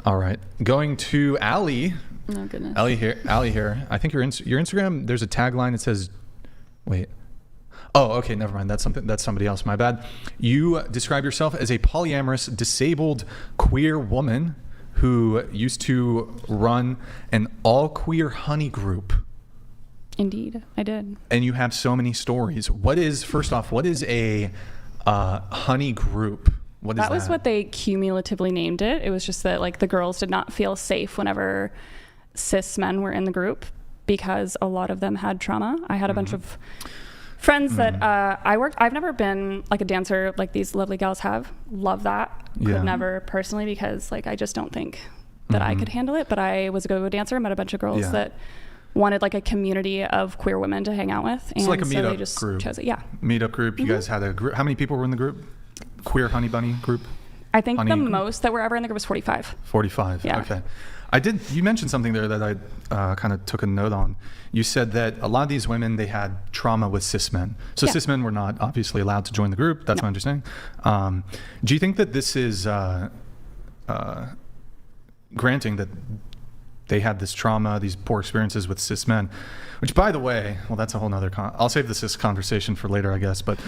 All right. Going to Allie. Oh, goodness. Allie here. I think your Instagram, there's a tagline that says, wait. Oh, okay, never mind. That's somebody else. My bad. You describe yourself as a polyamorous, disabled, queer woman who used to run an all-queer honey group. Indeed, I did. And you have so many stories. First off, what is a honey group? What is that? That was what they cumulatively named it. It was just that like the girls did not feel safe whenever cis men were in the group because a lot of them had trauma. I had a bunch of friends that I've never been like a dancer like these lovely gals have. Love that. Could never personally because like I just don't think that I could handle it. But I was a go-go dancer. I met a bunch of girls that wanted like a community of queer women to hang out with. And it's like a so meetup they just group. chose it. Yeah. Meetup group. You guys had a group. How many people were in the group? Queer Honey Bunny group? I think the most that were ever in the group was 45. 45. Yeah. Okay. You mentioned something there that I kind of took a note on. You said that a lot of these women, they had trauma with cis men. So cis men were not obviously allowed to join the group. That's my understanding. Do you think that this is granting that they had this trauma, these poor experiences with cis men, which by the way, well, that's a whole nother, I'll save this conversation for later, I guess. But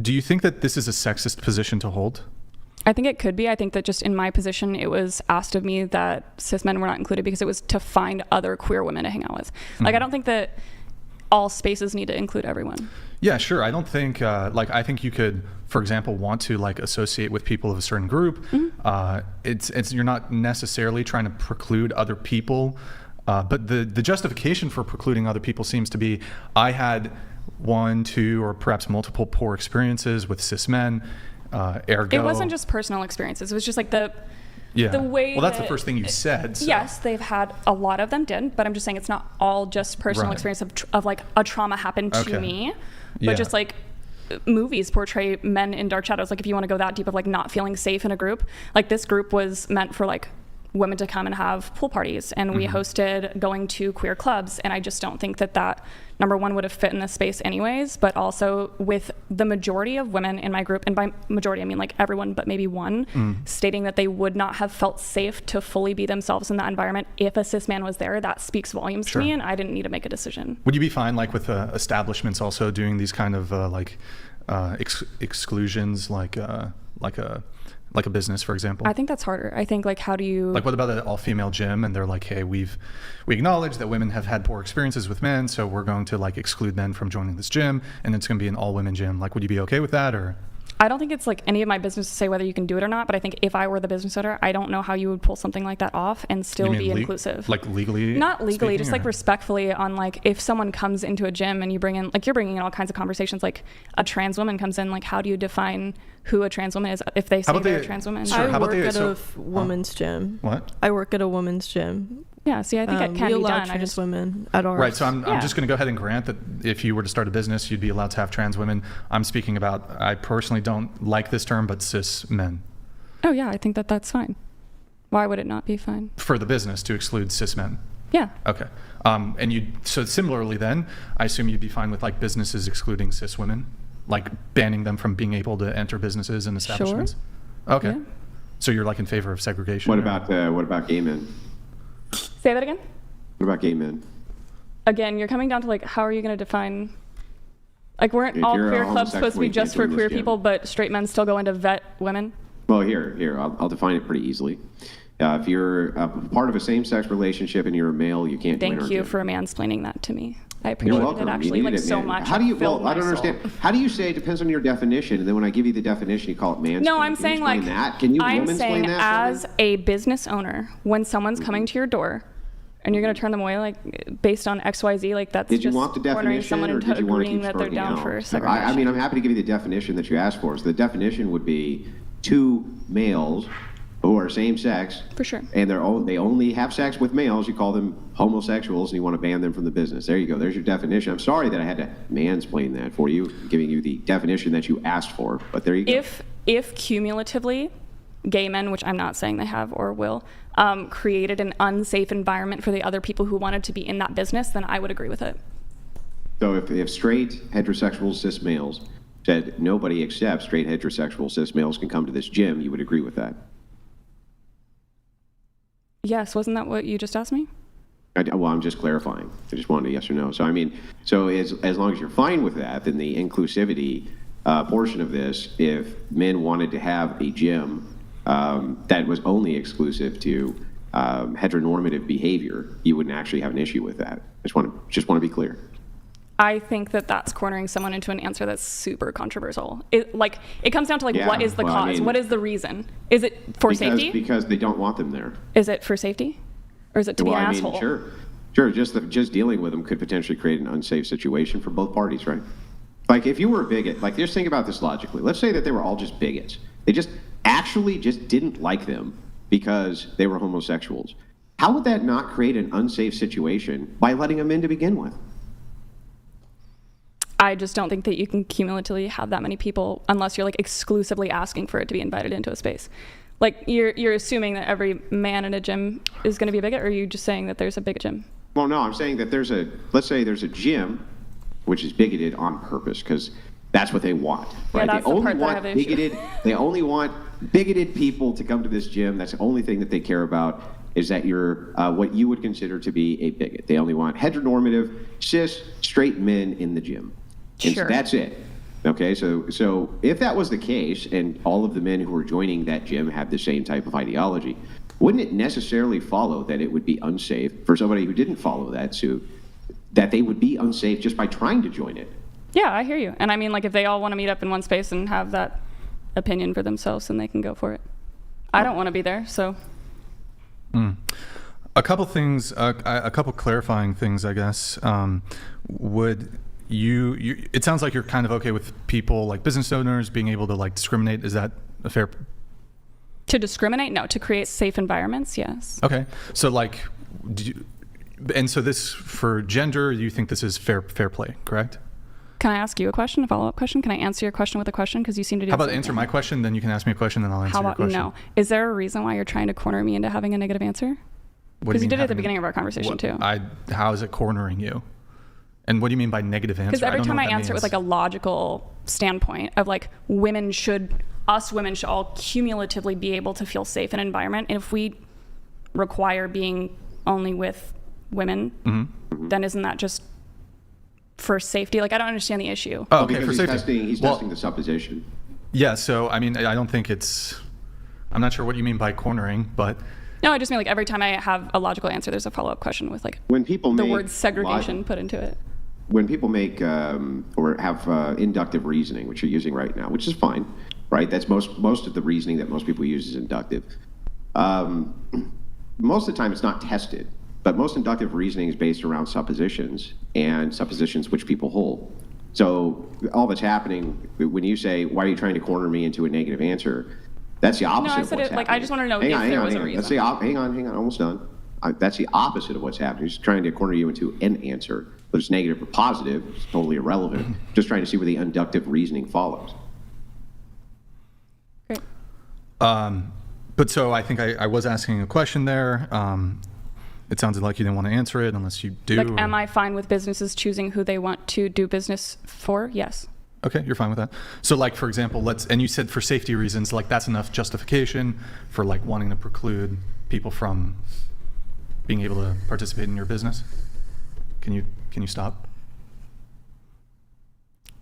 do you think that this is a sexist position to hold? I think it could be. I think that just in my position, it was asked of me that cis men were not included because it was to find other queer women to hang out with. Like, I don't think that all spaces need to include everyone. Yeah, sure. I don't think, I think you could, for example, want to like associate with people of a certain group. You're not necessarily trying to preclude other people, but the justification for precluding other people seems to be, I had 1, 2, or perhaps multiple poor experiences with cis men. Ergo, it wasn't just personal experiences. It was just like the way. Well, that's the first thing you said. So. Yes, they've had a lot of them did, but I'm just saying it's not all just personal experience of like a trauma happened to me, but just like movies portray men in dark shadows. Like if you want to go that deep of like not feeling safe in a group, like this group was meant for like women to come and have pool parties, and we hosted going to queer clubs, and I just don't think that number one would have fit in this space anyways, but also with the majority of women in my group, and by majority I mean like everyone but maybe one, stating that they would not have felt safe to fully be themselves in that environment if a cis man was there. That speaks volumes to me, and I didn't need to make a decision. Would you be fine like with establishments also doing these kind of exclusions like a business, for example? I think that's harder. I think like how do you... Like what about an all-female gym and they're like, hey, we acknowledge that women have had poor experiences with men, so we're going to like exclude men from joining this gym, and it's going to be an all-women gym. Like, would you be okay with that? Or I don't think it's like any of my business to say whether you can do it or not, but I think if I were the business owner, I don't know how you would pull something like that off and still be inclusive. Like legally? Not legally, speaking, just like respectfully on like if someone comes into a gym and you bring in, like you're bringing in all kinds of conversations, like a trans woman comes in, like how do you define who a trans woman is if they say they're a trans woman? Sure. I work at a woman's gym. What? I work at a woman's gym. Yeah, see, I think it can we be allow done. trans women at ours. Right, so I'm just going to go ahead and grant that if you were to start a business, you'd be allowed to have trans women. I'm speaking about, I personally don't like this term, but cis men. Oh yeah, I think that's fine. Why would it not be fine? For the business to exclude cis men? Yeah. Okay. So similarly then, I assume you'd be fine with like businesses excluding cis women? Like banning them from being able to enter businesses and establishments? Sure. Okay. Yeah. So you're like in favor of segregation? What about gay men? Say that again? What about gay men? Again, you're coming down to like, how are you going to define, like weren't If all you're a queer clubs supposed to be homosexual, just you for can't queer join this people, but straight men still go in to vet women? Well, here, I'll define it pretty easily. If you're a part of a same-sex relationship and you're a male, you can't join our Thank you gym. for mansplaining that to me. I You're appreciate welcome. it actually, You like need it, so man. much. How do you? It filled Well, I my don't soul. understand. How do you say it depends on your definition? And then when I give you the definition, you call it mansplaining. No, I'm Can you saying explain like, that? Can you I'm womansplain saying that as for me? a business owner, when someone's coming to your door and you're going to turn them away, like based on XYZ, like that's Did you just want the cornering definition, someone or into did you want to agreeing keep that they're stroking down out? for segregation. I mean, I'm happy to give you the definition that you asked for. So the definition would be 2 males who are same sex. For sure. And they only have sex with males. You call them homosexuals, and you want to ban them from the business. There you go. There's your definition. I'm sorry that I had to mansplain that for you, giving you the definition that you asked for. But there you go. If cumulatively gay men, which I'm not saying they have or will, created an unsafe environment for the other people who wanted to be in that business, then I would agree with it. So if straight, heterosexual, cis males said nobody except straight, heterosexual, cis males can come to this gym, you would agree with that? Yes, wasn't that what you just asked me? Well, I'm just clarifying. I just wanted a yes or no. So, I mean, so as long as you're fine with that, then the inclusivity portion of this, if men wanted to have a gym that was only exclusive to heteronormative behavior, you wouldn't actually have an issue with that. Just want to be clear. I think that that's cornering someone into an answer that's super controversial. It comes down to what is the cause? What is the reason? Is it for safety? Because they don't want them there. Is it for safety? Or is it to be an asshole? Sure. Just dealing with them could potentially create an unsafe situation for both parties, right? Like if you were a bigot, like just think about this logically. Let's say that they were all just bigots. They just didn't like them because they were homosexuals. How would that not create an unsafe situation by letting them in to begin with? I just don't think that you can cumulatively have that many people unless you're exclusively asking for it to be invited into a space. You're assuming that every man in a gym is going to be a bigot, or are you just saying that there's a bigot gym? Well, no, I'm saying that let's say there's a gym which is bigoted on purpose because that's what they want, right? Yeah, that's the part that I have an issue. They only want bigoted people to come to this gym. That's the only thing that they care about is that you're what you would consider to be a bigot. They only want heteronormative, cis, straight men in the gym. And sure. So that's it. Okay, so if that was the case and all of the men who were joining that gym had the same type of ideology, wouldn't it necessarily follow that it would be unsafe for somebody who didn't follow that suit, that they would be unsafe just by trying to join it? Yeah, I hear you. And I mean, if they all want to meet up in one space and have that opinion for themselves, then they can go for it. I don't want to be there, so. A couple things, a couple clarifying things, I guess. Would you it sounds like you're kind of okay with people like business owners being able to discriminate. Is that a fair? To discriminate? No. To create safe environments? Yes. Okay. So and so this for gender, you think this is fair play, correct? Can I ask you a question, a follow-up question? Can I answer your question with a question? Because you seem to do. How about answer my question, then you can ask me a question, then I'll answer your question. No? Is there a reason why you're trying to corner me into having a negative answer? Because you did it at the beginning of our conversation too. How is it cornering you? And what do you mean by negative answer? Because every time I answer it with a logical standpoint of women should all cumulatively be able to feel safe in an environment. And if we require being only with women, then isn't that just for safety? I don't understand the issue. Oh, okay, for safety. He's testing the supposition. Yeah, so I mean, I don't think I'm not sure what you mean by cornering, but. No, I just mean every time I have a logical answer, there's a follow-up question with when people the word segregation put into it. When people make or have inductive reasoning, which you're using right now, which is fine, right? That's most of the reasoning that most people use is inductive. Most of the time, it's not tested, but most inductive reasoning is based around suppositions and suppositions which people hold. So all that's happening when you say, "Why are you trying to corner me into a negative answer?" That's the opposite. No, I said of what's happening. I just want to know if there was a reason. Hang on, almost done. That's the opposite of what's happening. He's trying to corner you into an answer, whether it's negative or positive. It's totally irrelevant. Just trying to see where the inductive reasoning follows. Great. But so I think I was asking a question there. It sounded like you didn't want to answer it unless you do. Am I fine with businesses choosing who they want to do business for? Yes. Okay, you're fine with that. So for example, and you said for safety reasons, that's enough justification for wanting to preclude people from being able to participate in your business? Can you stop?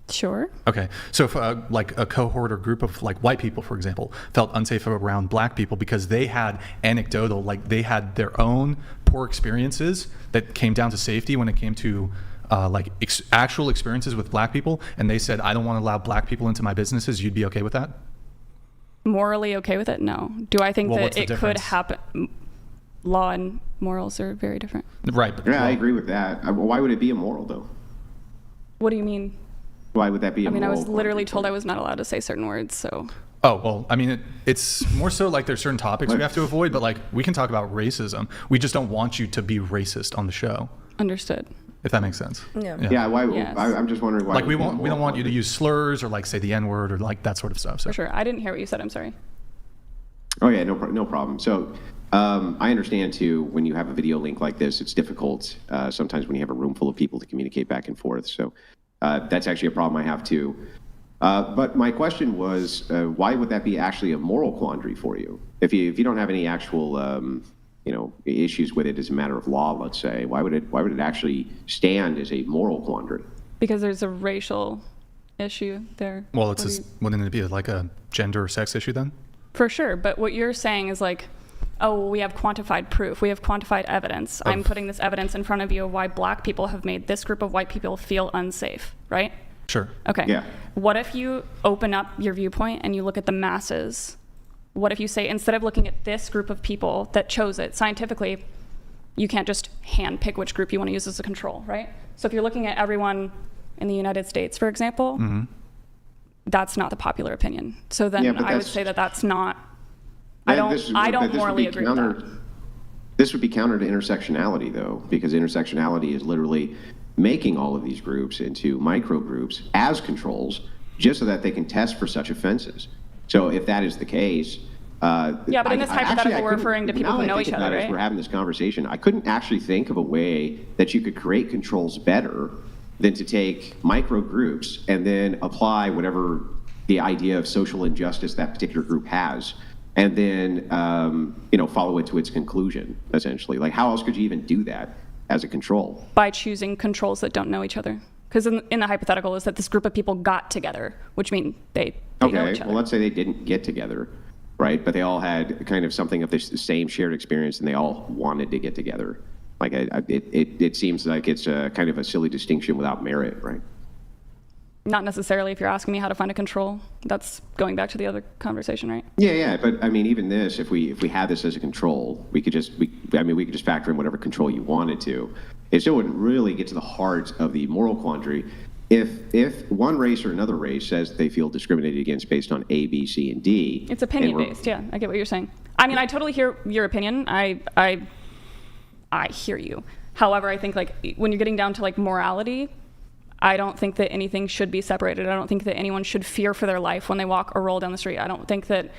Sure. Okay. So if a cohort or group of white people, for example, felt unsafe around black people because they had anecdotal, they had their own poor experiences that came down to safety when it came to actual experiences with black people, and they said, I don't want to allow black people into my businesses, you'd be okay with that? Morally okay with it? No. Do I think that it could happen? Law and morals are very different. Right. Yeah, I agree with that. Why would it be immoral, though? What do you mean? Why would that be immoral? I mean, I was literally told I was not allowed to say certain words, so. Oh, well, I mean, it's more so there's certain topics we have to avoid, but we can talk about racism. We just don't want you to be racist on the show. Understood. If that makes sense. Yeah. Why? Yes. I'm just wondering why. We don't want you to use slurs or say the N-word or that sort of stuff. So. For sure. I didn't hear what you said. I'm sorry. Oh yeah, no problem. So I understand too. When you have a video link like this, it's difficult sometimes when you have a room full of people to communicate back and forth. So that's actually a problem I have too. But my question was, why would that be actually a moral quandary for you? If you don't have any actual issues with it as a matter of law, let's say? Why would it actually stand as a moral quandary? Because there's a racial issue there. Well, wouldn't it be like a gender or sex issue then? For sure, but what you're saying is like, oh, we have quantified proof. We have quantified evidence. I'm putting this evidence in front of you of why black people have made this group of white people feel unsafe, right? Sure. Okay. Yeah. What if you open up your viewpoint and you look at the masses? What if you say, instead of looking at this group of people that chose it scientifically, you can't just hand pick which group you want to use as a control, right? So if you're looking at everyone in the United States, for example, that's not the popular opinion. So then I would say that that's not. I don't morally agree with that. This would be counter to intersectionality, though, because intersectionality is literally making all of these groups into micro groups as controls, just so that they can test for such offenses. So if that is the case, but in this hypothetical, we're referring to people who know each other, right? As we're having this conversation, I couldn't actually think of a way that you could create controls better than to take micro groups and then apply whatever the idea of social injustice that particular group has, and then follow it to its conclusion, essentially. Like, how else could you even do that as a control? By choosing controls that don't know each other. Because in the hypothetical is that this group of people got together, which means they know each other. Well, let's say they didn't get together, right? But they all had kind of something of the same shared experience, and they all wanted to get together. Like, it seems like it's kind of a silly distinction without merit, right? Not necessarily if you're asking me how to find a control. That's going back to the other conversation, right? Yeah. But I mean, even this, if we had this as a control, we could just factor in whatever control you wanted to. It still wouldn't really get to the heart of the moral quandary. If one race or another race says they feel discriminated against based on A, B, C, and D. It's opinion based. Yeah, I get what you're saying. I mean, I totally hear your opinion. I hear you. However, I think like when you're getting down to like morality, I don't think that anything should be separated. I don't think that anyone should fear for their life when they walk or roll down the street. I don't think that,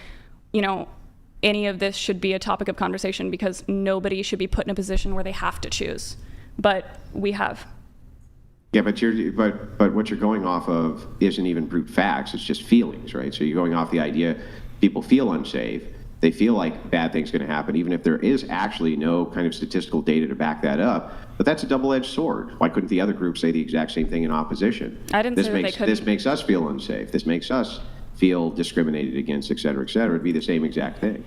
any of this should be a topic of conversation, because nobody should be put in a position where they have to choose. But we have. Yeah, but what you're going off of isn't even brute facts. It's just feelings, right? So you're going off the idea people feel unsafe. They feel like bad things are going to happen, even if there is actually no kind of statistical data to back that up. But that's a double-edged sword. Why couldn't the other group say the exact same thing in opposition? I didn't say that they couldn't. This makes us feel unsafe. This makes us feel discriminated against, et cetera, et cetera. It'd be the same exact thing.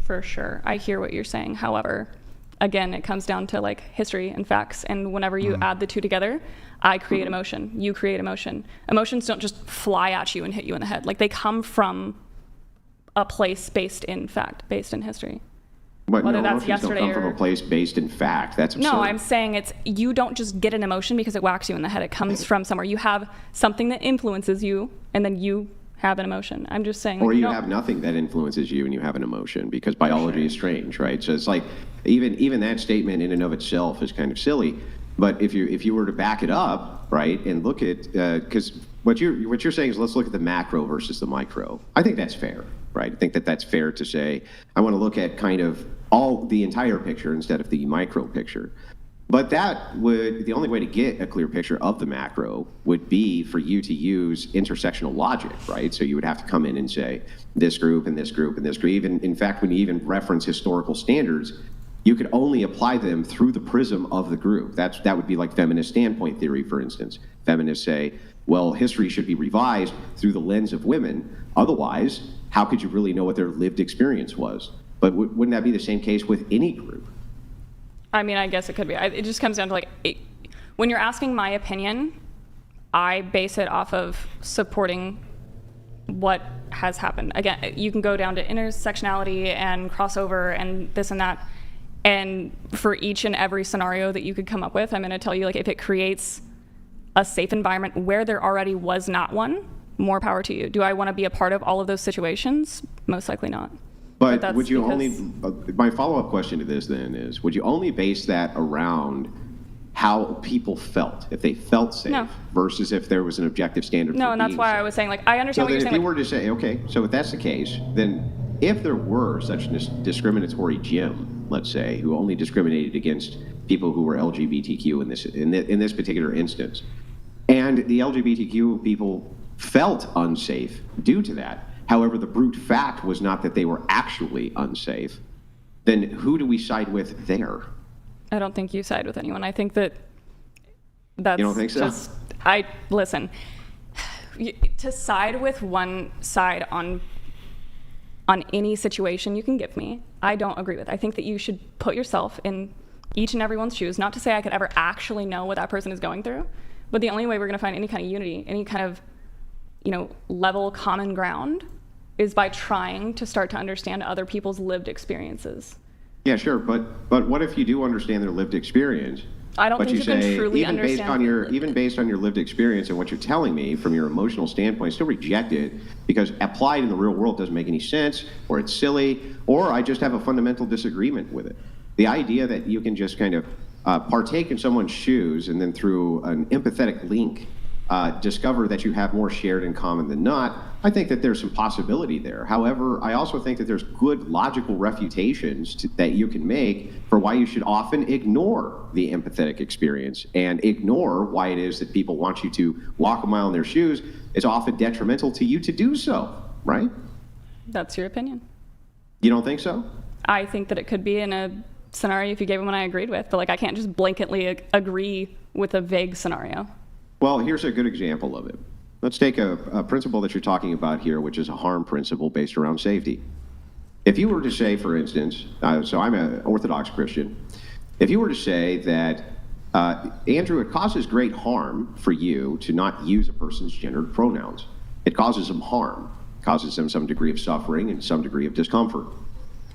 For sure. I hear what you're saying. However, again, it comes down to like history and facts. And whenever you add the two together, I create emotion. You create emotion. Emotions don't just fly at you and hit you in the head. Like, they come from a place based in fact, based in history. But whether no, that's yesterday don't come from a place based in fact. That's absurd. No, I'm saying you don't just get an emotion because it whacks you in the head. It comes from somewhere. You have something that influences you, and then you have an emotion. I'm just saying. Or you have nothing that influences you and you have an emotion, because biology is strange, right? So it's like even that statement in and of itself is kind of silly. But if you were to back it up, right, and look at, because what you're saying is, let's look at the macro versus the micro. I think that's fair, right? I think that's fair to say. I want to look at kind of the entire picture instead of the micro picture. But the only way to get a clear picture of the macro would be for you to use intersectional logic, right? So you would have to come in and say this group and this group and this group. Even, in fact, when you even reference historical standards, you could only apply them through the prism of the group. That would be like feminist standpoint theory, for instance. Feminists say, well, history should be revised through the lens of women. Otherwise, how could you really know what their lived experience was? But wouldn't that be the same case with any group? I mean, I guess it could be. It just comes down to when you're asking my opinion, I base it off of supporting what has happened. Again, you can go down to intersectionality and crossover and this and that. And for each and every scenario that you could come up with, I'm going to tell you, like, if it creates a safe environment where there already was not one, more power to you. Do I want to be a part of all of those situations? Most likely not. But would you my follow-up question to this then is, would you only base that around how people felt, if they felt safe, versus if there was an objective standard? No, and that's why I was saying, like, I understand what you're saying. So if you were to say, okay, so if that's the case, then if there were such a discriminatory gym, let's say, who only discriminated against people who were LGBTQ in this particular instance, and the LGBTQ people felt unsafe due to that, however, the brute fact was not that they were actually unsafe, then who do we side with there? I don't think you side with anyone. I think that's you don't think so? Listen, to side with one side on any situation you can give me, I don't agree with. I think that you should put yourself in each and everyone's shoes. Not to say I could ever actually know what that person is going through, but the only way we're going to find any kind of unity, any kind of, level common ground, is by trying to start to understand other people's lived experiences. Yeah, sure, but what if you do understand their lived experience? I don't think you can truly understand. Even based on your lived experience and what you're telling me from your emotional standpoint, I still reject it because applied in the real world doesn't make any sense, or it's silly, or I just have a fundamental disagreement with it. The idea that you can just kind of partake in someone's shoes and then through an empathetic link discover that you have more shared in common than not, I think that there's some possibility there. However, I also think that there's good logical refutations that you can make for why you should often ignore the empathetic experience and ignore why it is that people want you to walk a mile in their shoes. It's often detrimental to you to do so, right? That's your opinion. You don't think so? I think that it could be in a scenario if you gave one I agreed with, but I can't just blanketly agree with a vague scenario. Well, here's a good example of it. Let's take a principle that you're talking about here, which is a harm principle based around safety. If you were to say, for instance, so I'm an Orthodox Christian, if you were to say that, Andrew, it causes great harm for you to not use a person's gendered pronouns. It causes them harm, causes them some degree of suffering and some degree of discomfort.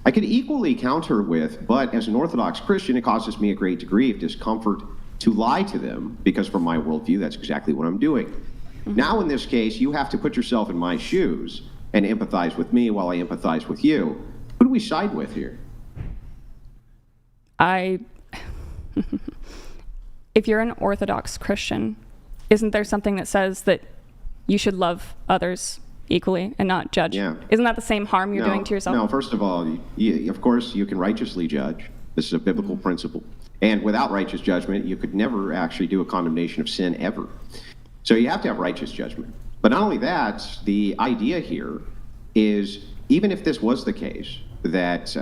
I could equally counter with, but as an Orthodox Christian, it causes me a great degree of discomfort to lie to them, because from my worldview, that's exactly what I'm doing. Mm-hmm. Now, in this case, you have to put yourself in my shoes and empathize with me while I empathize with you. Who do we side with here? If you're an Orthodox Christian, isn't there something that says that you should love others equally and not judge? Yeah. Isn't that the same harm you're doing to yourself? No, first of all, of course, you can righteously judge. This is a biblical principle. And without righteous judgment, you could never actually do a condemnation of sin ever. So you have to have righteous judgment. But not only that, the idea here is, even if this was the case, that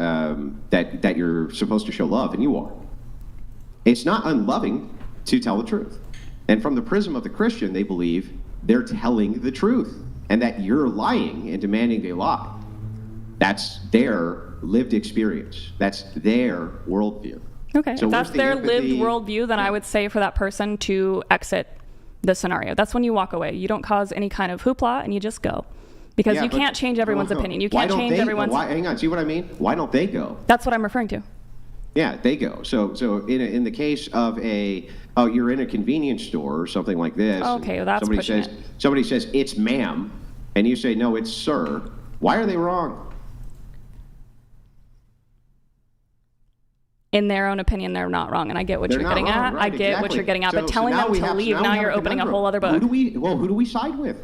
you're supposed to show love, and you are, it's not unloving to tell the truth. And from the prism of the Christian, they believe they're telling the truth, and that you're lying and demanding they lie. That's their lived experience. That's their worldview. Okay, so if that's their lived worldview, then I would say for that person to exit the scenario. That's when you walk away. You don't cause any kind of hoopla, and you just go. Because you can't change everyone's opinion. You can't change everyone's... Hang on, see what I mean? Why don't they go? That's what I'm referring to. Yeah, they go. So in the case of you're in a convenience store or something like this. Okay, well, that's pushing it. Somebody says, it's ma'am, and you say, no, it's sir. Why are they wrong? In their own opinion, they're not wrong, and I get what you're getting at. Right, I get exactly. what you're getting at, So but telling them to leave, now you're opening a whole other book. Who do we side with?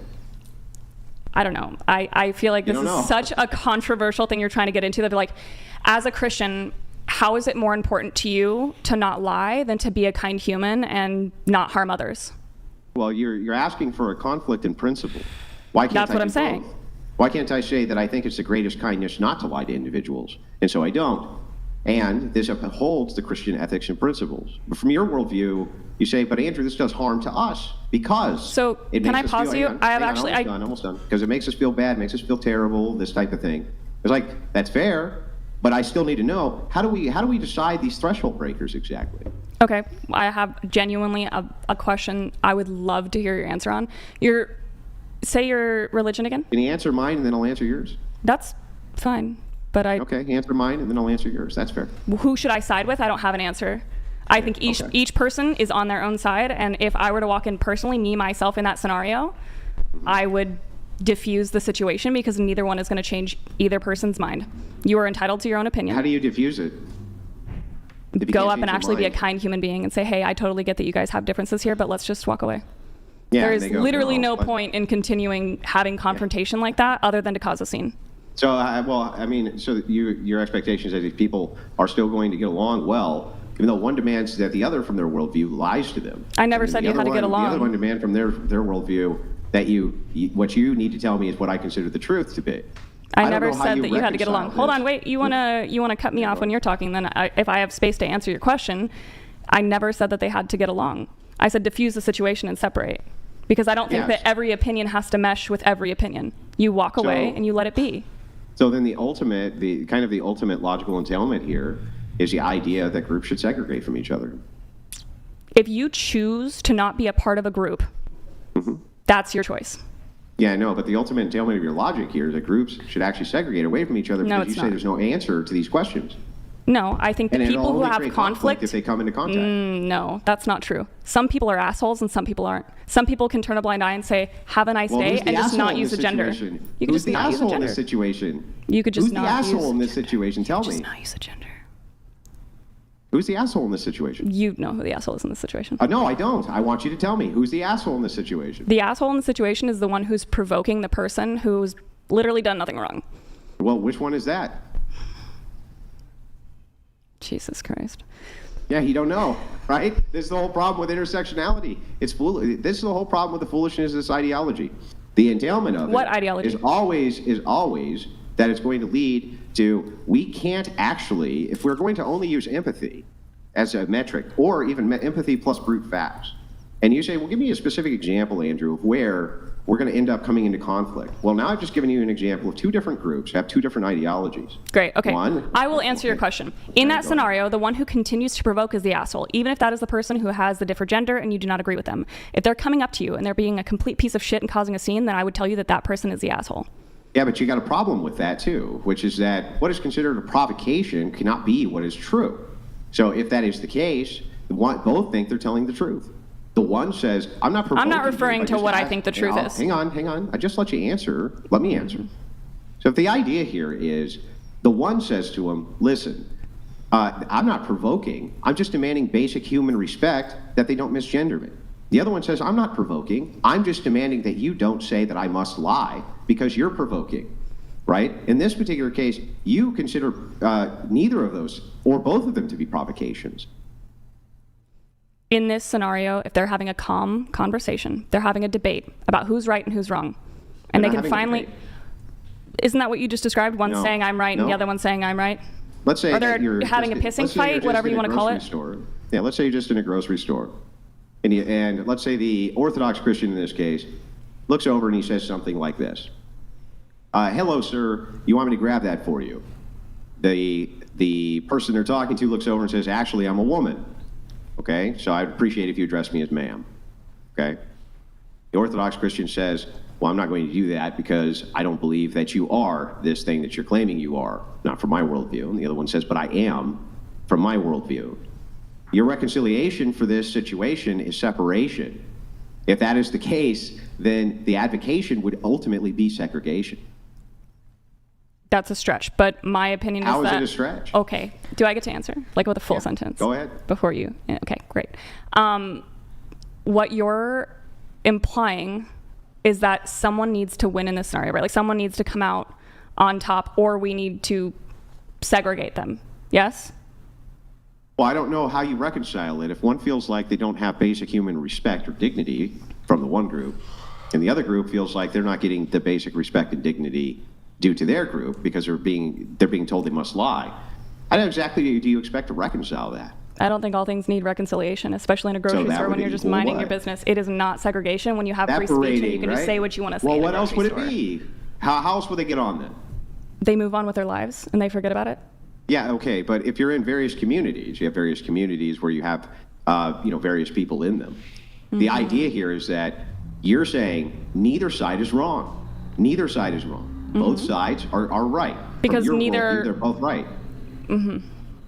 I don't know. I feel like this is such a controversial thing you're trying to get into. That like, as a Christian, how is it more important to you to not lie than to be a kind human and not harm others? Well, you're asking for a conflict in principle. Why can't That's what I I'm do saying. both? Why can't I say that I think it's the greatest kindness not to lie to individuals, and so I don't? And this upholds the Christian ethics and principles. But from your worldview, you say, but Andrew, this does harm to us because So can I pause you? I have actually... Almost done. Because it makes us feel bad, makes us feel terrible, this type of thing. It's like, that's fair, but I still need to know, how do we decide these threshold breakers exactly? Okay, I have genuinely a question I would love to hear your answer on. Say your religion again? Can you answer mine and then I'll answer yours? That's fine. But Okay, answer mine and then I'll answer yours. That's fair. Who should I side with? I don't have an answer. I think each person is on their own side, and if I were to walk in personally, myself in that scenario, I would diffuse the situation because neither one is going to change either person's mind. You are entitled to your own opinion. How do you diffuse it? Go up and actually be a kind human being and say, hey, I totally get that you guys have differences here, but let's just walk away. Yeah, There's literally no point in continuing having confrontation like that other than to cause a scene. So, your expectation is that these people are still going to get along well, even though one demands that the other from their worldview lies to them. I never said you had to get along. The other one demands from their worldview that what you need to tell me is what I consider the truth to be. I never said that you had to get along. Hold on, wait. You wanna cut me off when you're talking? Then if I have space to answer your question, I never said that they had to get along. I said diffuse the situation and separate, because I don't think that every opinion has to mesh with every opinion. You walk away and you let it be. So then the ultimate logical entailment here is the idea that groups should segregate from each other. If you choose to not be a part of a group, that's your choice. Yeah, I know, but the ultimate entailment of your logic here is that groups should actually segregate away from each other because you say there's no answer to these questions. No, I think the people who have conflict, if they come into contact. No, that's not true. Some people are assholes and some people aren't. Some people can turn a blind eye and say, have a nice day, and just not use a gender. You could just not use a gender. Who's the asshole in this situation? You could just not use a gender. Who's the asshole in this situation? Tell me. Just not use a gender. Who's the asshole in this situation? You know who the asshole is in this situation. No, I don't. I want you to tell me. Who's the asshole in this situation? The asshole in the situation is the one who's provoking the person who's literally done nothing wrong. Well, which one is that? Jesus Christ. Yeah, you don't know, right? This is the whole problem with intersectionality. This is the whole problem with the foolishness of this ideology. The entailment of what ideology? is always that it's going to lead to, we can't actually, if we're going to only use empathy as a metric, or even empathy plus brute facts, and you say, well, give me a specific example, Andrew, of where we're going to end up coming into conflict. Well, now I've just given you an example of two different groups have two different ideologies. Great, okay. I will answer your question. In that scenario, the one who continues to provoke is the asshole, even if that is the person who has the different gender and you do not agree with them. If they're coming up to you and they're being a complete piece of shit and causing a scene, then I would tell you that that person is the asshole. Yeah, but you got a problem with that too, which is that what is considered a provocation cannot be what is true. So if that is the case, both think they're telling the truth. The one says, I'm not provoking. I'm not referring to what I think the truth is. Hang on. I just let you answer. Let me answer. So if the idea here is the one says to him, listen, I'm not provoking. I'm just demanding basic human respect that they don't misgender me. The other one says, I'm not provoking. I'm just demanding that you don't say that I must lie because you're provoking, right? In this particular case, you consider neither of those or both of them to be provocations. In this scenario, if they're having a calm conversation, they're having a debate about who's right and who's wrong, and they can finally, isn't that what you just described? One saying I'm right and the other one saying I'm right? Let's say they're having a pissing fight, whatever you want to call it. Yeah, let's say you're just in a grocery store. And let's say the Orthodox Christian in this case looks over and he says something like this. Hello, sir. You want me to grab that for you? The person they're talking to looks over and says, actually, I'm a woman. Okay, so I'd appreciate if you address me as ma'am. Okay? The Orthodox Christian says, well, I'm not going to do that because I don't believe that you are this thing that you're claiming you are, not from my worldview. And the other one says, but I am from my worldview. Your reconciliation for this situation is separation. If that is the case, then the advocation would ultimately be segregation. That's a stretch, but my opinion is that... How is it a stretch? Okay. Do I get to answer? Like with a full sentence? Go ahead. Before you... Okay, great. What you're implying is that someone needs to win in this scenario, right? Like someone needs to come out on top or we need to segregate them. Yes? Well, I don't know how you reconcile it. If one feels like they don't have basic human respect or dignity from the one group, and the other group feels like they're not getting the basic respect and dignity due to their group because they're being told they must lie. How exactly do you expect to reconcile that? I don't think all things need reconciliation, especially in a grocery store when you're just minding your business. It is not segregation when you have free speech and you can just say what you want to say. Well, what else would it be? How else would they get on then? They move on with their lives and they forget about it. Yeah, okay, but if you're in various communities, you have various communities where you have various people in them. Mm-hmm. The idea here is that you're saying neither side is wrong. Neither side is wrong. Mm-hmm. Both sides are right. Because they're both right. Mm-hmm.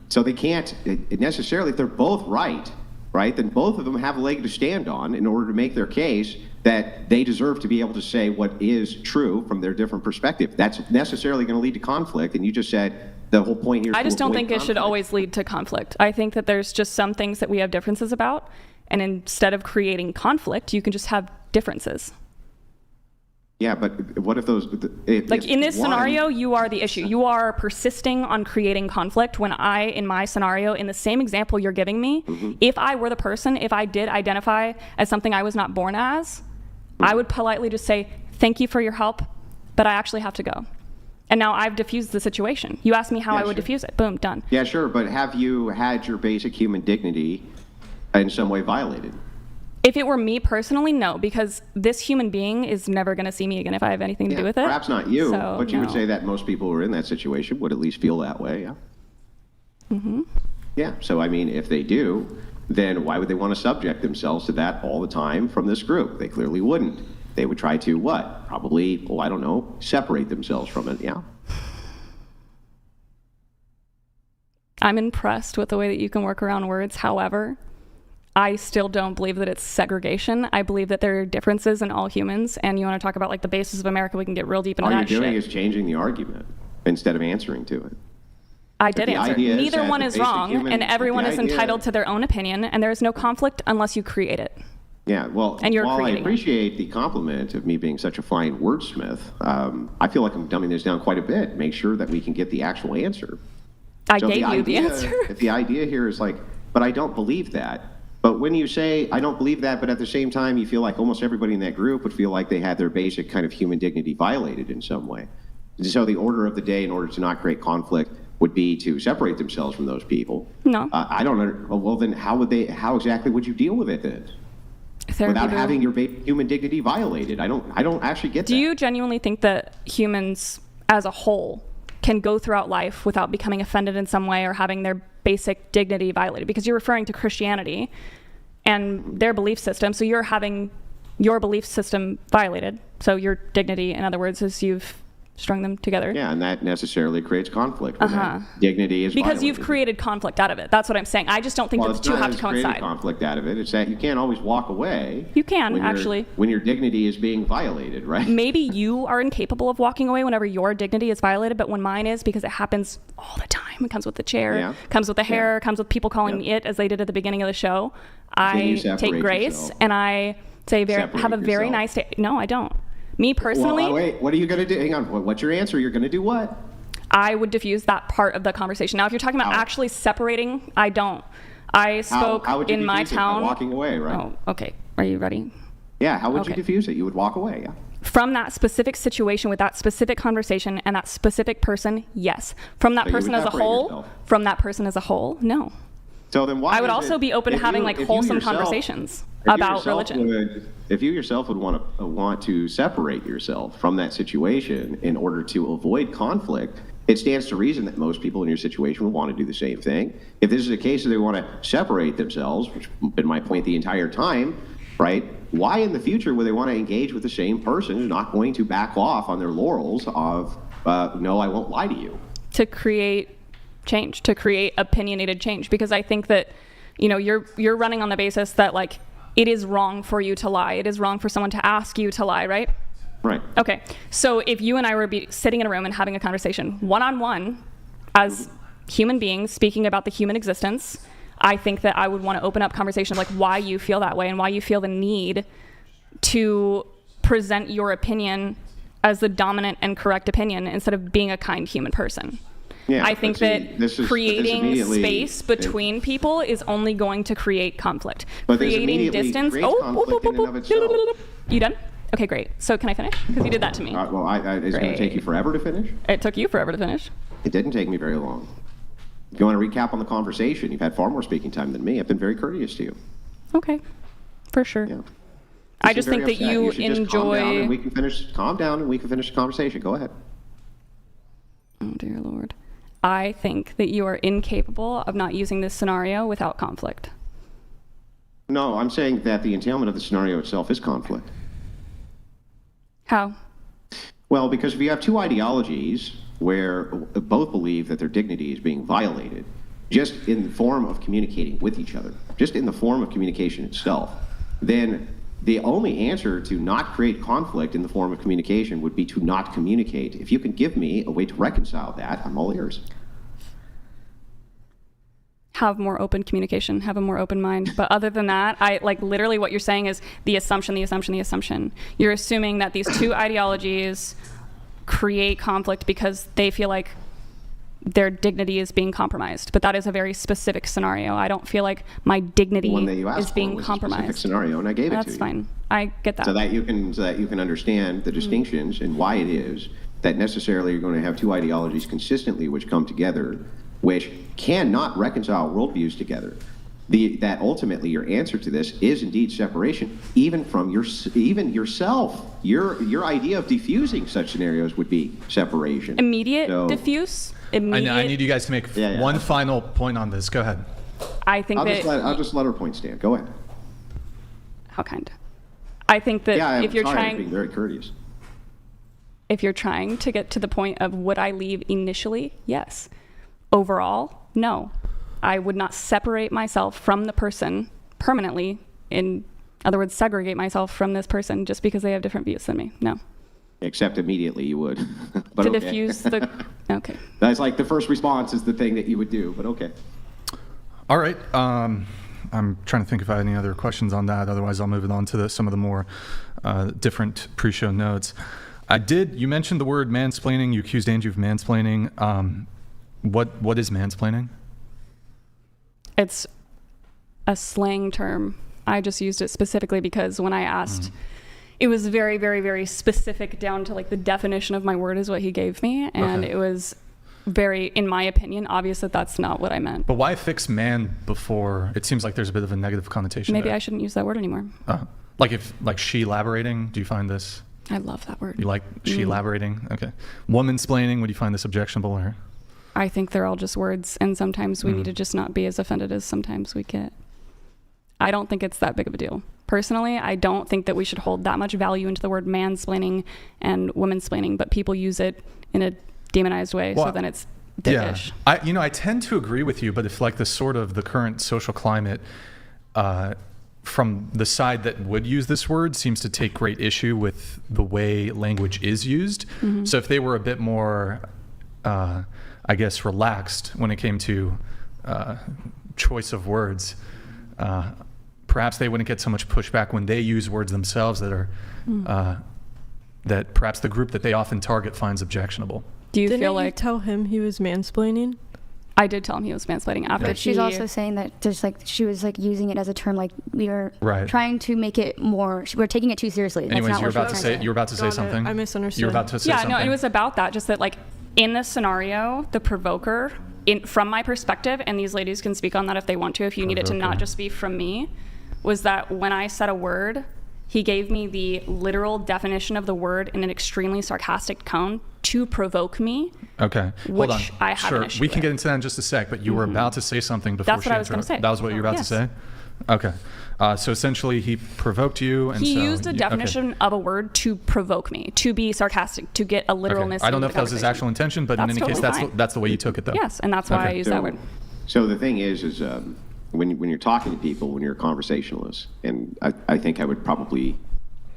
So they can't necessarily, if they're both right, then both of them have a leg to stand on in order to make their case that they deserve to be able to say what is true from their different perspective. That's necessarily going to lead to conflict, and you just said the whole point here is I just don't think it should always lead to conflict. I think that there's just some things that we have differences about, and instead of creating conflict, you can just have differences. Yeah, but what if those... in this scenario, you are the issue. You are persisting on creating conflict when in my scenario, in the same example you're giving me, if I were the person, if I did identify as something I was not born as, I would politely just say, thank you for your help, but I actually have to go. And now I've diffused the situation. You asked me how I would diffuse it. Boom, done. Yeah, sure. But have you had your basic human dignity in some way violated? If it were me personally, no, because this human being is never going to see me again if I have anything to do with it. Perhaps not you, so, but you would say that most people who are in that situation would at least feel that way, yeah? Mm-hmm. Yeah, so I mean, if they do, then why would they want to subject themselves to that all the time from this group? They clearly wouldn't. They would try to what? Probably, I don't know, separate themselves from it, yeah? I'm impressed with the way that you can work around words. However, I still don't believe that it's segregation. I believe that there are differences in all humans, and you want to talk about like the basis of America, we can get real deep into that shit. All you're doing is changing the argument instead of answering to it. I did answer. Neither one is wrong, and everyone is entitled to their own opinion, and there is no conflict unless you create it. Yeah, well, while I appreciate the compliment of me being such a fine wordsmith, I feel like I'm dumbing this down quite a bit. Make sure that we can get the actual answer. I gave you the answer. If the idea here is like, but I don't believe that. But when you say, I don't believe that, but at the same time, you feel like almost everybody in that group would feel like they had their basic kind of human dignity violated in some way. So the order of the day, in order to not create conflict, would be to separate themselves from those people. No. I don't know. Well, then how exactly would you deal with it then? Without having your human dignity violated. I don't actually get that. Do you genuinely think that humans as a whole can go throughout life without becoming offended in some way or having their basic dignity violated? Because you're referring to Christianity and their belief system, so you're having your belief system violated. So your dignity, in other words, is you've strung them together. Yeah, and that necessarily creates conflict. Dignity is because violated. You've created conflict out of it. That's what I'm saying. I just don't think that the two have to coincide. Conflict out of it. It's that you can't always walk away. You can, actually. When your dignity is being violated, right? Maybe you are incapable of walking away whenever your dignity is violated, but when mine is, because it happens all the time. It comes with the chair, comes with the hair, comes with people calling me it, as they did at the beginning of the show. I take grace and I say, have a very nice day. No, I don't. Me personally... Well, wait, what are you going to do? Hang on. What's your answer? You're going to do what? I would diffuse that part of the conversation. Now, if you're talking about actually separating, I don't. I spoke in my town... By walking away, right? Oh, okay. Are you ready? Yeah, how would you diffuse it? You would walk away, yeah. From that specific situation with that specific conversation and that specific person, yes. From that person as a whole, no. So then why I would also be open to having like wholesome conversations about religion. If you yourself would want to separate yourself from that situation in order to avoid conflict, it stands to reason that most people in your situation would want to do the same thing. If this is a case that they want to separate themselves, which has been my point the entire time, right? Why in the future would they want to engage with the same person who's not going to back off on their laurels of, no, I won't lie to you? To create change, to create opinionated change, because I think that, you're running on the basis that like it is wrong for you to lie. It is wrong for someone to ask you to lie, right? Right. Okay. So if you and I were sitting in a room and having a conversation one-on-one as human beings speaking about the human existence, I think that I would want to open up conversation like why you feel that way and why you feel the need to present your opinion as the dominant and correct opinion instead of being a kind human person. Yeah, I think that creating space between people is only going to create conflict. Creating distance. You done? Okay, great. So can I finish? Because you did that to me. It's going to take you forever to finish? It took you forever to finish. It didn't take me very long. If you want to recap on the conversation, you've had far more speaking time than me. I've been very courteous to you. Okay, for sure. Yeah. I just think that you enjoy... Calm down and we can finish the conversation. Go ahead. Oh, dear Lord. I think that you are incapable of not using this scenario without conflict. No, I'm saying that the entailment of the scenario itself is conflict. How? Well, because if you have two ideologies where both believe that their dignity is being violated, just in the form of communicating with each other, just in the form of communication itself, then the only answer to not create conflict in the form of communication would be to not communicate. If you can give me a way to reconcile that, I'm all ears. Have more open communication, have a more open mind. But other than that, literally what you're saying is the assumption. You're assuming that these two ideologies create conflict because they feel like their dignity is being compromised. But that is a very specific scenario. I don't feel like my dignity is being compromised. A specific scenario, and I gave it to you. That's fine. I get that. So that you can understand the distinctions and why it is that necessarily you're going to have two ideologies consistently which come together, which cannot reconcile worldviews together. That ultimately your answer to this is indeed separation, even from yourself. Your idea of diffusing such scenarios would be separation. Diffuse. I need you guys to make one final point on this. Go ahead. I think I'll just let her point stand. Go ahead. How kind. I think that if you're trying, being very courteous. If you're trying to get to the point of would I leave initially? Yes. Overall, no. I would not separate myself from the person permanently. In other words, segregate myself from this person just because they have different views than me. No. Except immediately you would. But to diffuse the. Okay. That's like the first response is the thing that you would do, but okay. All right. I'm trying to think if I have any other questions on that. Otherwise, I'll move it on to some of the more different pre-show notes. You mentioned the word mansplaining. You accused Angie of mansplaining. What is mansplaining? It's a slang term. I just used it specifically because when I asked, it was very, very, very specific down to like the definition of my word is what he gave me. And it was very, in my opinion, obvious that that's not what I meant. But why fix man before? It seems like there's a bit of a negative connotation. Maybe there. I shouldn't use that word anymore. Like she elaborating? Do you find this? I love that word. You like she elaborating? Okay. Woman-splaining, would you find this objectionable? Or? I think they're all just words, and sometimes we need to just not be as offended as sometimes we get. I don't think it's that big of a deal. Personally, I don't think that we should hold that much value into the word mansplaining and womansplaining, but people use it in a demonized way, so then it's dickish. Yeah. I tend to agree with you, but if like the current social climate from the side that would use this word seems to take great issue with the way language is used. So if they were a bit more, I guess, relaxed when it came to choice of words, perhaps they wouldn't get so much pushback when they use words themselves that are that perhaps the group that they often target finds objectionable. Do you Didn't feel you like tell him he was mansplaining? I did tell him he was mansplaining after. But she's also saying that just like she was like using it as a term, like we were trying to make it more. We're taking it too seriously. Anyways, you were about to say something. I misunderstood. You were about to say something. Yeah, no, it was about that. Just that, like in this scenario, the provoker, from my perspective, and these ladies can speak on that if they want to. If you need it to not just be from me, was that when I said a word, he gave me the literal definition of the word in an extremely sarcastic tone to provoke me. Okay, hold on. I have an issue we can get into that in just a sec, but you were about to say something before. That's what I was going to say. That was what you were about to say? Okay. So essentially he provoked you, and he used a definition of a word to provoke me, to be sarcastic, to get a literalness. I don't know if that was his actual intention, but in any case, that's the way you took it, though. Yes, and that's why I used that word. So the thing is when you're talking to people, when you're a conversationalist, and I think I would probably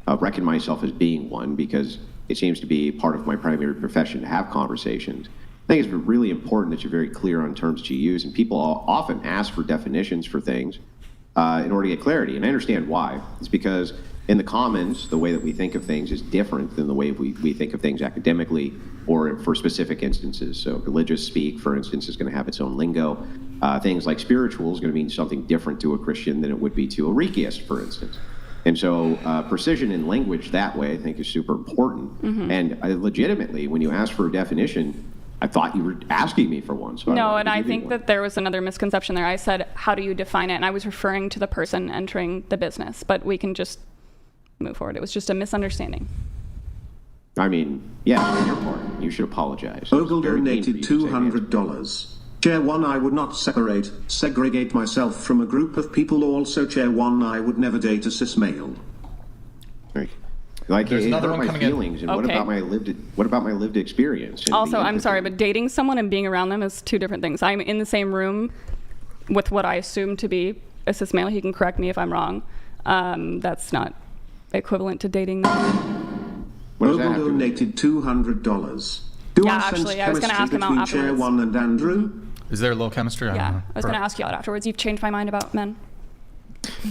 reckon myself as being one because it seems to be part of my primary profession to have conversations. I think it's really important that you're very clear on terms that you use, and people often ask for definitions for things in order to get clarity, and I understand why. It's because in the commons, the way that we think of things is different than the way we think of things academically or for specific instances. So religious speak, for instance, is going to have its own lingo. Things like spiritual is going to mean something different to a Christian than it would be to a Reikiist, for instance. And so precision in language that way, I think, is super important. And legitimately, when you ask for a definition, I thought you were asking me for one. So no, and I think that there was another misconception there. I said, how do you define it? And I was referring to the person entering the business, but we can just move forward. It was just a misunderstanding. I mean, yeah, on your part. You should apologize. Ogle donated $200. Chair 1, I would not segregate myself from a group of people. Also, Chair 1, I would never date a cis male. Right. Like, there's another one coming feelings, in. And what about my lived experience? Also, I'm sorry, but dating someone and being around them is two different things. I'm in the same room with what I assume to be a cis male. He can correct me if I'm wrong. That's not equivalent to dating them. Ogle donated $200. Actually, I was going to ask him out afterwards. Chair 1 and Andrew? Is there a little chemistry? I was going to ask you out afterwards. You've changed my mind about men.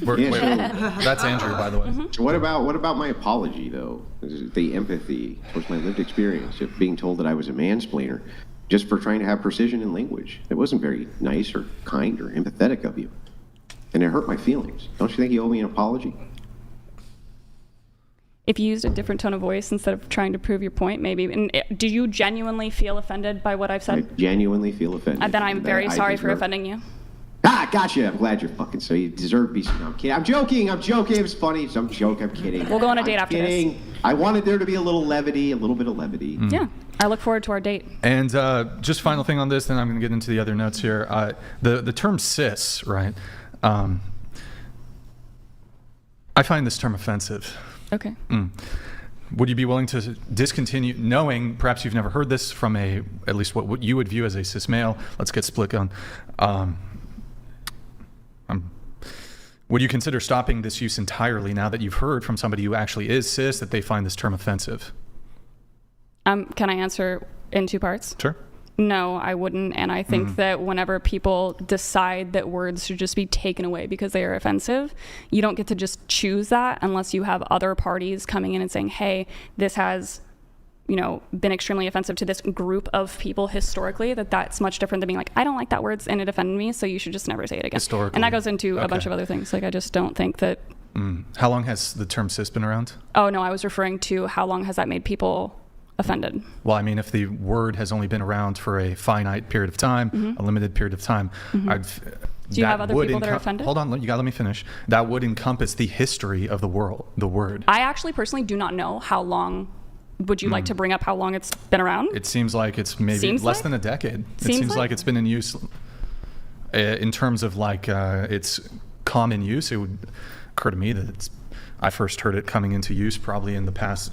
Wait, that's Andrew, by the way. So what about my apology, though? The empathy towards my lived experience of being told that I was a mansplainer just for trying to have precision in language. It wasn't very nice or kind or empathetic of you. And it hurt my feelings. Don't you think you owe me an apology? If you used a different tone of voice instead of trying to prove your point, maybe. And do you genuinely feel offended by what I've said? I genuinely feel offended. And then I'm very sorry for offending you. Gotcha. I'm glad you're fucking so you deserve to be. No, I'm kidding. I'm joking. It was funny. It's some joke. I'm kidding. We'll go on a date after this. I wanted there to be a little bit of levity. Yeah. I look forward to our date. And just final thing on this, then I'm going to get into the other notes here. The term cis, right? I find this term offensive. Okay. Would you be willing to discontinue, knowing perhaps you've never heard this from at least what you would view as a cis male? Let's get split on. Would you consider stopping this use entirely now that you've heard from somebody who actually is cis that they find this term offensive? Can I answer in two parts? Sure. No, I wouldn't. And I think that whenever people decide that words should just be taken away because they are offensive, you don't get to just choose that unless you have other parties coming in and saying, hey, this has, been extremely offensive to this group of people historically, that's much different than being like, I don't like that word and it offended me, so you should just never say it again. Historically. And that goes into a bunch of other things. Like, I just don't think that. How long has the term cis been around? Oh, no, I was referring to how long has that made people offended. Well, I mean, if the word has only been around for a finite period of time, a limited period of time, do you have other people that are offended? Hold on, you gotta let me finish. That would encompass the history of the word. I actually personally do not know how long. Would you like to bring up how long it's been around? It seems like it's maybe less than a decade. It seems like it's been in use. In terms of its common use, it would occur to me that I first heard it coming into use probably in the past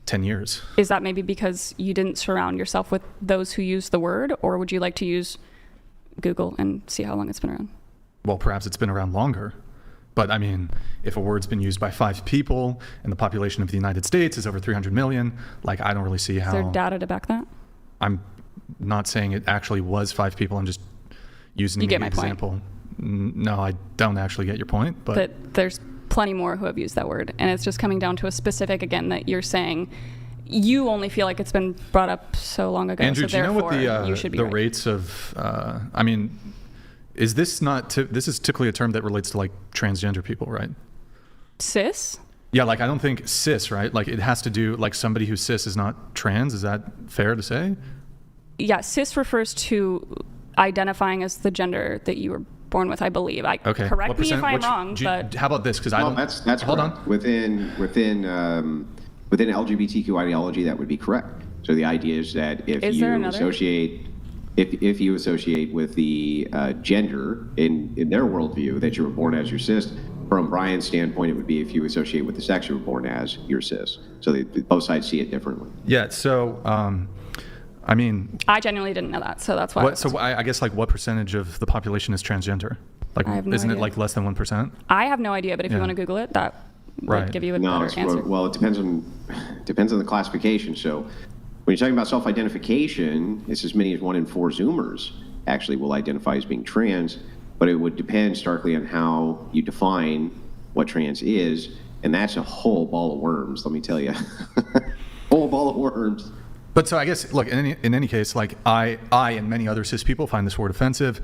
10 years. Is that maybe because you didn't surround yourself with those who use the word, or would you like to use Google and see how long it's been around? Well, perhaps it's been around longer. But I mean, if a word's been used by 5 people and the population of the United States is over 300 million, I don't really see how. Is there data to back that? I'm not saying it actually was 5 people. I'm just using an example. No, I don't actually get your point. But there's plenty more who have used that word. And it's just coming down to a specific, again, that you're saying you only feel like it's been brought up so long ago. Andrew, so do you know what you should be right. rates of, is this this is typically a term that relates to transgender people, right? Cis? Yeah, I don't think cis, right? It has to do, somebody who's cis is not trans. Is that fair to say? Yeah, cis refers to identifying as the gender that you were born with, I believe. Okay. Correct me if I'm wrong, but... How about this? Because that's hold on. Within LGBTQ ideology, that would be correct. So the idea is that if you associate with the gender in their worldview that you were born as, you're cis. From Brian's standpoint, it would be if you associate with the sex you were born as, you're cis. So both sides see it differently. Yeah. So, I genuinely didn't know that, so that's why. I guess what percentage of the population is transgender? I have no isn't idea. it less than 1%? I have no idea, but if you want to Google it, that would give you a better answer. Well, it depends on the classification. So when you're talking about self-identification, it's as many as 1 in 4 Zoomers actually will identify as being trans, but it would depend starkly on how you define what trans is, and that's a whole ball of worms, let me tell you. Whole ball of worms. But so I guess, look, in any case, I and many other cis people find this word offensive.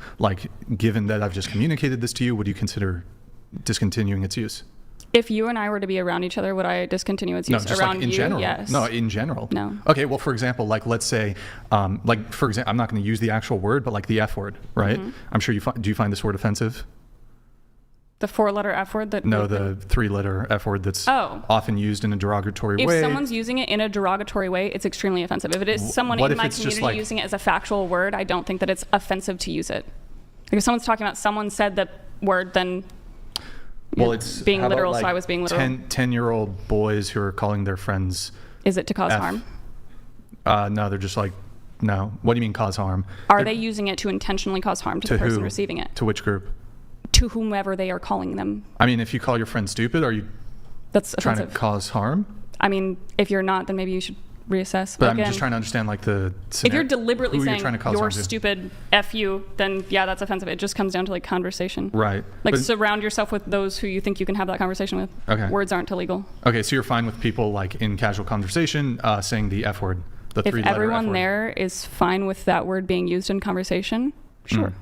Given that I've just communicated this to you, would you consider discontinuing its use? If you and I were to be around each other, would I discontinue its use? No, just around in you? general. Yes. No, in general. No. Okay, well, for example, let's say, for example, I'm not going to use the actual word, but the F word, right? Mm-hmm. I'm sure do you find this word offensive? The 4-letter F word? The 3-letter F word that's often used in a derogatory way. If someone's using it in a derogatory way, it's extremely offensive. If it is someone in my community using it as a factual word, I don't think that it's offensive to use it. If someone's talking about someone said the word, then it's being literal, so I was being literal. 10-year-old boys who are calling their friends Is it to cause harm? No, they're just no. What do you mean cause harm? Are they using it to intentionally cause harm to the person receiving it? To which group? To whomever they are calling them. I mean, if you call your friend stupid, are you trying to cause harm? I mean, if you're not, then maybe you should reassess. But I'm just trying to understand the scenario. If you're deliberately saying you're to. Stupid, F you, then yeah, that's offensive. It just comes down to conversation. Right. Surround yourself with those who you think you can have that conversation with. Okay. Words aren't illegal. Okay, so you're fine with people in casual conversation saying the F word, the 3-letter F word. If everyone there is fine with that word being used in conversation, sure.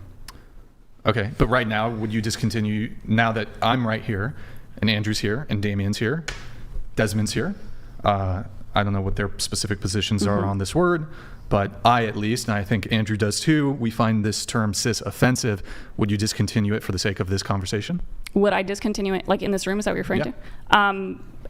Okay, but right now, would you discontinue, now that I'm right here, and Andrew's here, and Damien's here, Desmond's here. I don't know what their specific positions are on this word, but I, at least, and I think Andrew does too, we find this term cis offensive. Would you discontinue it for the sake of this conversation? Would I discontinue it, like in this room? Is that what you're referring to?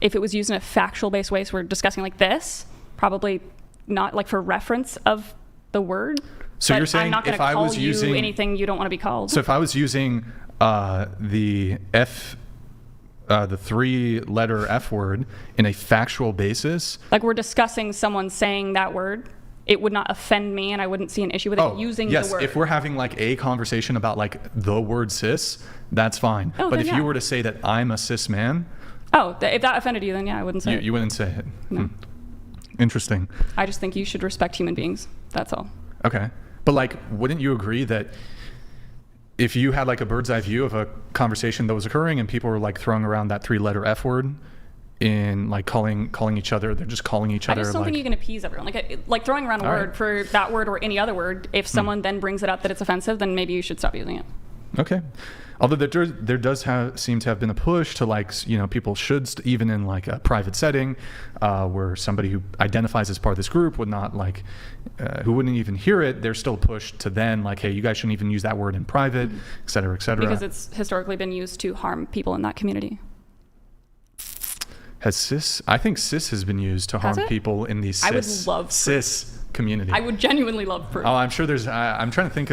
If it was used in a factual based way, so we're discussing like this, probably not, like for reference of the word. So but you're saying I'm not going to call you anything you don't want to be called. So if I was using the 3-letter F word in a factual basis, like we're discussing someone saying that word, it would not offend me, and I wouldn't see an issue with it using the word. Yes, if we're having like a conversation about like the word cis, that's fine. But if you were to say that I'm a cis man, if that offended you, then I wouldn't say it. You wouldn't say it. No. Interesting. I just think you should respect human beings. That's all. Okay, but like, wouldn't you agree that if you had like a bird's eye view of a conversation that was occurring and people were like throwing around that 3-letter F word in like calling each other, they're just calling each other. I just don't think you can appease everyone. Like throwing around a word for that word or any other word. If someone then brings it up that it's offensive, then maybe you should stop using it. Okay. Although there does seem to have been a push to like, people should, even in like a private setting where somebody who identifies as part of this group would not like, who wouldn't even hear it, they're still pushed to then like, hey, you guys shouldn't even use that word in private, et cetera, et cetera. Because it's historically been used to harm people in that community. I think cis has been used to harm people in the cis community. I would genuinely love proof. Oh, I'm sure there's, I'm trying to think,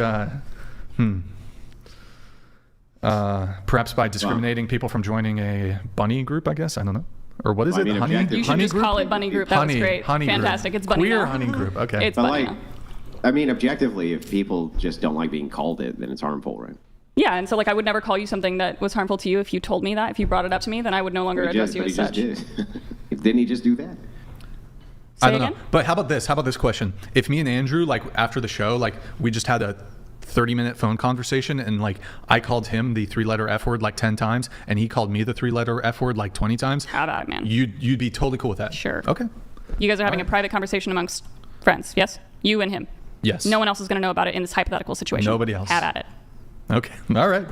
perhaps by discriminating people from joining a bunny group, I guess. I don't know. Or what is it? Honey? You should just call it bunny group. That was great. Fantastic. Group. It's bunny Queer now. honey group. Okay. It's bunny now. I mean, objectively, if people just don't like being called it, then it's harmful, right? Yeah, and so like I would never call you something that was harmful to you if you told me that. If you brought it up to me, then I would no longer address you as such. Didn't he just do that? I don't know. But how about this? How about this question? If me and Andrew, like after the show, like we just had a 30-minute phone conversation and like I called him the 3-letter F word like 10 times and he called me the 3-letter F word like 20 times. How about it, man? You'd be totally cool with that? Sure. Okay. You guys are having a private conversation amongst friends, yes? You and him. Yes. No one else is going to know about it in this hypothetical situation. Nobody else. Have at it. Okay. All right.